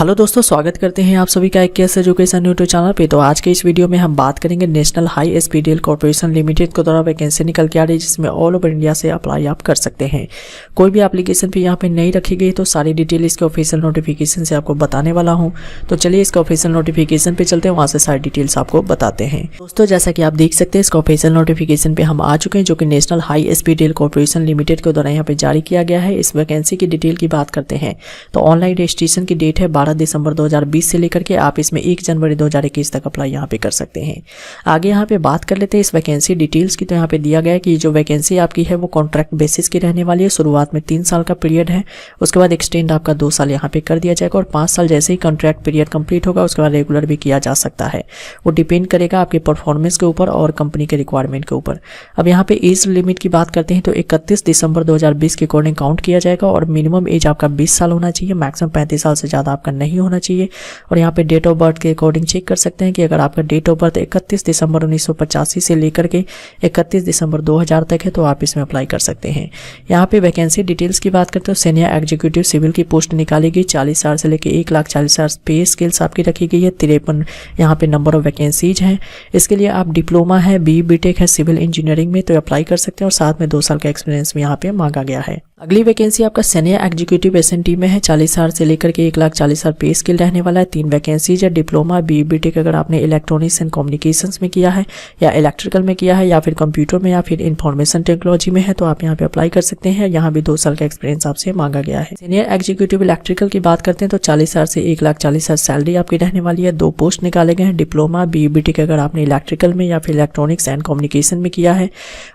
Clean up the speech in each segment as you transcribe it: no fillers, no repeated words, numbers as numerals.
Hello दोस्तों, स्वागत करते हैं आप सभी का एक केस एजुकेशन यूट्यूब चैनल पे। तो आज के इस वीडियो में हम बात करेंगे national high speed rail corporation limited के द्वारा वैकेंसी निकल के आ रही है, जिसमें ऑल ओवर इंडिया से अप्लाई आप कर सकते हैं। कोई भी एप्लीकेशन पे यहाँ पे नहीं रखी गई, तो सारी डिटेल इसके ऑफिशियल नोटिफिकेशन से आपको बताने वाला हूँ। तो चलिए इसका ऑफिशियल नोटिफिकेशन पे चलते हैं, वहाँ से सारी डिटेल्स आपको बताते हैं। दोस्तों, जैसा कि आप देख सकते हैं, इसका ऑफिशियल नोटिफिकेशन पे हम आ चुके हैं, जो कि national high speed rail corporation limited के द्वारा यहाँ पे जारी किया गया है। इस वैकेंसी की डिटेल की बात करते हैं तो ऑनलाइन रजिस्ट्रेशन की डेट है 12 दिसंबर 2020 से लेकर के आप इसमें 1 जनवरी 2021 तक अप्लाई यहाँ पे कर सकते हैं। आगे यहाँ पे बात कर लेते हैं इस वैकेंसी डिटेल्स की। तो यहाँ पे दिया गया है कि जो वैकेंसी आपकी है वो कॉन्ट्रैक्ट बेसिस की रहने वाली है। शुरुआत में 3 साल का पीरियड है, उसके बाद एक्सटेंड आपका 2 साल यहाँ पे कर दिया जाएगा, और 5 साल जैसे ही कॉन्ट्रैक्ट पीरियड कंप्लीट होगा उसके बाद रेगुलर भी किया जा सकता है। वो डिपेंड करेगा आपके परफॉर्मेंस के ऊपर और कंपनी के रिक्वायरमेंट के ऊपर। अब यहाँ पे एज लिमिट की बात करते हैं तो 31 दिसंबर 2020 के अकॉर्डिंग काउंट किया जाएगा, और मिनिमम एज आपका 20 साल होना चाहिए, मैक्सिमम 35 साल से ज़्यादा आपका नहीं होना चाहिए। और यहाँ पे डेट ऑफ बर्थ के अकॉर्डिंग चेक कर सकते हैं कि अगर आपका डेट ऑफ बर्थ 31 दिसंबर 1985 से लेकर के 31 दिसंबर 2000 तक है तो आप इसमें अप्लाई कर सकते हैं। यहाँ पे वैकेंसी डिटेल्स की बात करते हैं तो सीनियर एग्जीक्यूटिव सिविल की पोस्ट निकाली गई, 40,000 से लेकर 1,40,000 पे स्किल्स आपकी रखी गई है। 53 यहाँ पे नंबर ऑफ वैकेंसीज हैं। इसके लिए आप डिप्लोमा है, BE/BTech है सिविल इंजीनियरिंग में तो अप्लाई कर सकते हैं, और साथ में 2 साल का एक्सपीरियंस भी यहाँ पे मांगा गया है। अगली वैकेंसी आपका सीनियर एग्जीक्यूटिव SNT में है, 40,000 से लेकर के 1,40,000 पे स्किल रहने वाला है। 3 वैकेंसीज है। डिप्लोमा, BE/BTech अगर आपने इलेक्ट्रॉनिक्स एंड कम्युनिकेशंस में किया है, या इलेक्ट्रिकल में किया है, या फिर कंप्यूटर में, या फिर इंफॉर्मेशन टेक्नोलॉजी में है तो आप यहाँ पे अप्लाई कर सकते हैं। यहाँ भी 2 साल का एक्सपीरियंस आपसे मांगा गया है। सीनियर एग्जीक्यूटिव इलेक्ट्रिकल की बात करते हैं तो 40,000 से 1,40,000 सैलरी आपकी रहने वाली है। 2 पोस्ट निकाले गए हैं। डिप्लोमा, BE/BTech अगर आपने इलेक्ट्रिकल में या फिर इलेक्ट्रॉनिक्स एंड कम्युनिकेशन में किया है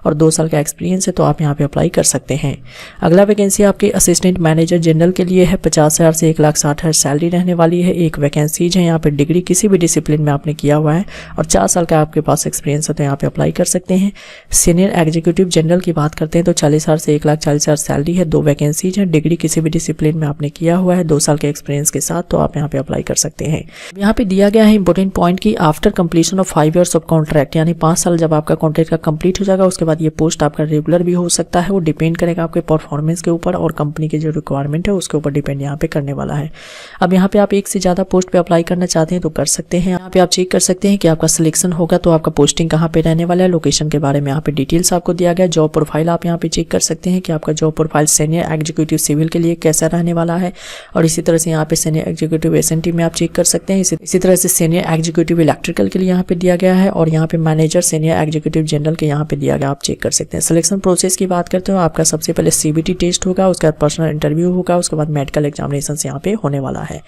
और 2 साल का एक्सपीरियंस है तो आप यहाँ पे अप्लाई कर सकते हैं। अगला वैकेंसी आपके असिस्टेंट मैनेजर जनरल के लिए है, 50,000 से 1,60,000 सैलरी रहने वाली है। 1 वैकेंसीज है। यहाँ पे डिग्री किसी भी डिसिप्लिन में आपने किया हुआ है और 4 साल का आपके पास एक्सपीरियंस है तो यहाँ पे अप्लाई कर सकते हैं। सीनियर एग्जीक्यूटिव जनरल की बात करते हैं तो 40,000 से 1,40,000 सैलरी है। 2 वैकेंसीज है। डिग्री किसी भी डिसिप्लिन में आपने किया हुआ है 2 साल के एक्सपीरियंस के साथ तो आप यहाँ पे अप्लाई कर सकते हैं। यहाँ पे दिया गया है इंपॉर्टेंट पॉइंट की after completion of 5 years of contract, यानी 5 साल जब आपका कॉन्ट्रैक्ट का कंप्लीट हो जाएगा उसके बाद ये पोस्ट आपका रेगुलर भी हो सकता है। वो डिपेंड करेगा आपके परफॉर्मेंस के ऊपर और कंपनी की जो रिक्वायरमेंट है उसके ऊपर डिपेंड यहाँ पे करने वाला है। अब यहाँ पे आप 1 से ज़्यादा पोस्ट पे अप्लाई करना चाहते हैं तो कर सकते हैं। यहाँ पे आप चेक कर सकते हैं कि आपका सिलेक्शन होगा तो आपका पोस्टिंग कहाँ पे रहने वाला है। लोकेशन के बारे में यहाँ पे डिटेल्स आपको दिया गया। जॉब प्रोफाइल आप यहाँ पे चेक कर सकते हैं कि आपका job profile senior executive civil के लिए कैसा रहने वाला है, और इसी तरह से यहाँ पे सीनियर एग्जीक्यूटिव SNT में आप चेक कर सकते हैं। इसी तरह से सीनियर एग्जीक्यूटिव इलेक्ट्रिकल के लिए यहाँ पे दिया गया है, और यहाँ पे मैनेजर सीनियर एग्जीक्यूटिव जनरल के यहाँ पे दिया गया, आप चेक कर सकते हैं। सिलेक्शन प्रोसेस की बात करते हो, आपका सबसे पहले CBT टेस्ट होगा, उसके बाद पर्सनल इंटरव्यू होगा, उसके बाद मेडिकल एग्जामिनेशन यहाँ पे होने वाला है।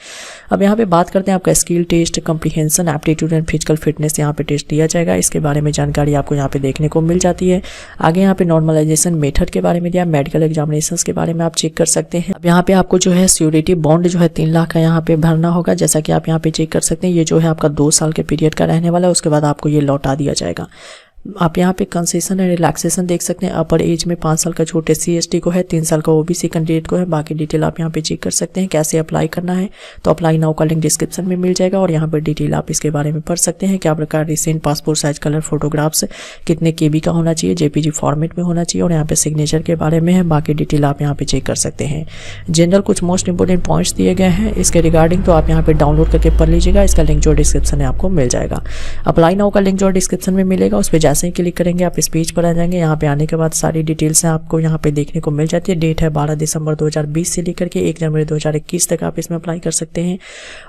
अब यहाँ पे बात करते हैं आपका skill test, comprehension, aptitude and physical fitness यहाँ पे टेस्ट दिया जाएगा। इसके बारे में जानकारी आपको यहाँ पे देखने को मिल जाती है। आगे यहाँ पे नॉर्मलाइजेशन मेथड के बारे में दिया, मेडिकल एग्जामिनेशन के बारे में आप चेक कर सकते हैं। अब यहाँ पे आपको जो है सिक्योरिटी बॉन्ड जो है 3 लाख का यहाँ पे भरना होगा, जैसा कि आप यहाँ पे चेक कर सकते हैं। ये जो है आपका 2 साल के पीरियड का रहने वाला है, उसके बाद आपको ये लौटा दिया जाएगा। आप यहाँ पे कंसेशन एंड रिलैक्सेशन देख सकते हैं। अपर एज में 5 साल का छूट SC/ST को है, 3 साल का OBC कैंडिडेट को है। बाकी डिटेल आप यहाँ पे चेक कर सकते हैं। कैसे अप्लाई करना है तो अप्लाई नाउ का लिंक डिस्क्रिप्शन में मिल जाएगा, और यहाँ पर डिटेल आप इसके बारे में पढ़ सकते हैं। क्या प्रकार recent passport size colour photographs कितने KB का होना चाहिए, JPG फॉर्मेट में होना चाहिए, और यहाँ पे सिग्नेचर के बारे में है। बाकी डिटेल आप यहाँ पे चेक कर सकते हैं। जनरल कुछ मोस्ट इंपोर्टेंट पॉइंट्स दिए गए हैं इसके रिगार्डिंग, तो आप यहाँ पे डाउनलोड करके पढ़ लीजिएगा। इसका लिंक जो डिस्क्रिप्शन में आपको मिल जाएगा। अप्लाई नाउ का लिंक जो डिस्क्रिप्शन में मिलेगा उस पर जैसे ही क्लिक करेंगे आप इस पेज पर आ जाएंगे। यहाँ पे आने के बाद सारी डिटेल्स हैं आपको यहाँ पे देखने को मिल जाती है। डेट है 12 दिसंबर 2020 से लेकर के 1 जनवरी 2021 तक आप इसमें अप्लाई कर सकते हैं,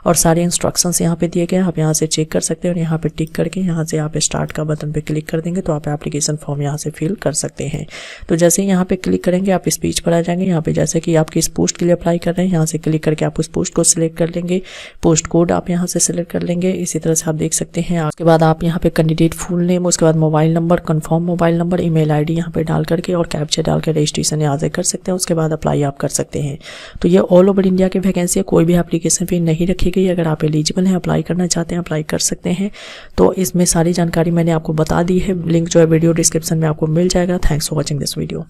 और सारे इंस्ट्रक्शंस यहाँ पे दिए गए हैं। आप यहाँ से चेक कर सकते हैं, और यहाँ पे टिक करके यहाँ से आप स्टार्ट का बटन पे क्लिक कर देंगे तो आप एप्लीकेशन फॉर्म यहाँ से फिल कर सकते हैं। तो जैसे ही यहाँ पे क्लिक करेंगे आप इस पेज पर आ जाएंगे। यहाँ पे जैसे कि आप किस पोस्ट के लिए अप्लाई कर रहे हैं, यहाँ से क्लिक करके आप उस पोस्ट को सिलेक्ट कर लेंगे। पोस्ट कोड आप यहाँ से सिलेक्ट कर लेंगे। इसी तरह से आप देख सकते हैं। उसके बाद आप यहाँ पे कैंडिडेट फुल नेम, उसके बाद mobile number, confirm mobile number, email ID यहाँ पे डाल करके और कैप्चा डाल कर रजिस्ट्रेशन यहाँ से कर सकते हैं। उसके बाद अप्लाई आप कर सकते हैं। तो ये ऑल ओवर इंडिया की वैकेंसी है, कोई भी एप्लीकेशन फी नहीं रखी गई। अगर आप एलिजिबल हैं, अप्लाई करना चाहते हैं, अप्लाई कर सकते हैं। तो इसमें सारी जानकारी मैंने आपको बता दी है। लिंक जो है वीडियो डिस्क्रिप्शन में आपको मिल जाएगा। Thanks for watching this video.